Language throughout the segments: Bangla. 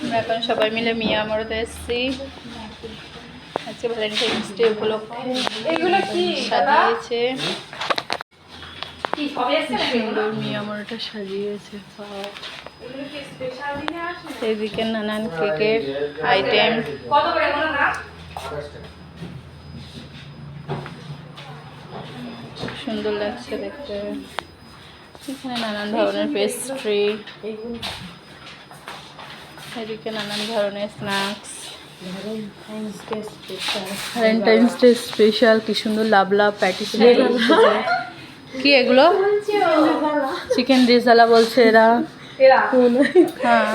আমরা এখন সবাই মিলে মিয়া আমরতে এসেছি। আজকে ভ্যালেন্টাইন্স ডে উপলক্ষে এগুলো কি সাজিয়েছে, সুন্দর মিয়া আমরটা সাজিয়েছে। এদিকে নানান কেকের আইটেম, সুন্দর লাগছে দেখতে। এখানে নানান ধরনের পেস্ট্রি, এদিকে নানান ধরনের স্ন্যাক্স। ভ্যালেন্টাইন্স ডে স্পেশাল কি সুন্দর লাভ লাভ প্যাটিস। কি এগুলো? চিকেন রেজালা বলছে এরা। হ্যাঁ,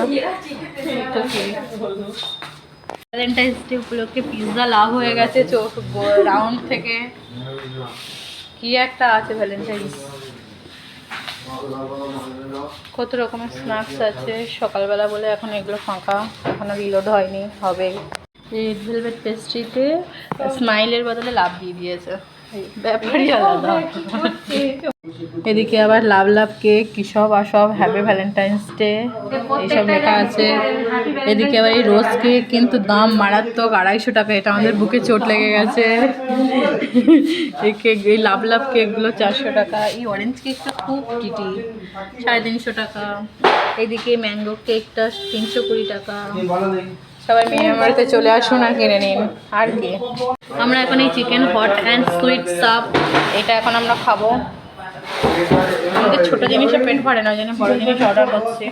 ভ্যালেন্টাইন্স ডে উপলক্ষে পিৎজা লাভ হয়ে গেছে রাউন্ড থেকে। কি একটা আছে ভ্যালেন্টাইন্স, কত রকমের স্ন্যাক্স আছে। সকালবেলা বলে এখন এগুলো ফাঁকা, এখনো রিলোড হয়নি, হবে। রেড ভেলভেট পেস্ট্রিতে স্মাইলের বদলে লাভ দিয়ে দিয়েছে, ব্যাপারই আলাদা। এদিকে আবার লাভ লাভ কেক কি সব আর সব, হ্যাপি ভ্যালেন্টাইন্স ডে এইসব লেখা আছে। এদিকে আবার এই রোজ কেক, কিন্তু দাম মারাত্মক, 250 টাকা। এটা আমাদের বুকে চোট লেগে গেছে। এই কেক, এই লাভ লাভ কেকগুলো 400 টাকা। এই অরেঞ্জ কেকটা খুব কিটি, 350 টাকা। এদিকে ম্যাঙ্গো কেকটা 320 টাকা। সবাই মেয়ে বাড়িতে চলে আসুন আর কিনে নিন। আর কি, আমরা এখন এই চিকেন হট অ্যান্ড সুইট সাপ, এটা এখন আমরা খাবো। আমাদের ছোটো জিনিসে পেট ভরে না, ওই জন্য বড়ো জিনিস অর্ডার করছি।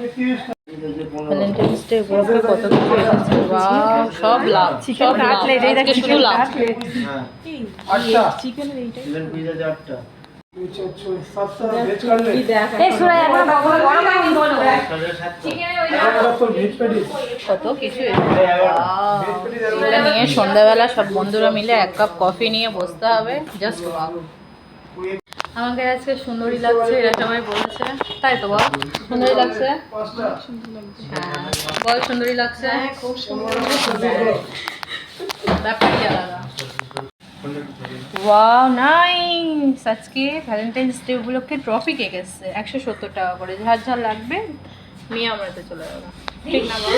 ভ্যালেন্টাইন্স ডে উপলক্ষে কত কিছু এসেছে, ওয়াও, সব লাভ, সব লাভ, আজকে শুধু লাভ। কত কিছু নিয়ে সন্ধ্যাবেলা সব বন্ধুরা মিলে 1 কাপ কফি নিয়ে বসতে হবে, জাস্ট ওয়াও। আমাকে আজকে সুন্দরী লাগছে, এরা সবাই বলছে, তাই তো বল? সুন্দরী লাগছে, হ্যাঁ বল, সুন্দরী লাগছে, খুব সুন্দর, ব্যাপারই আলাদা। Wow, nice. আজকে ভ্যালেন্টাইন্স ডে উপলক্ষে ট্রফি কেক এসছে 170 টাকা করে। ঝাড় ঝাড় লাগবে, মিয়া আমরাতে চলে যাবো, ঠিক না বল?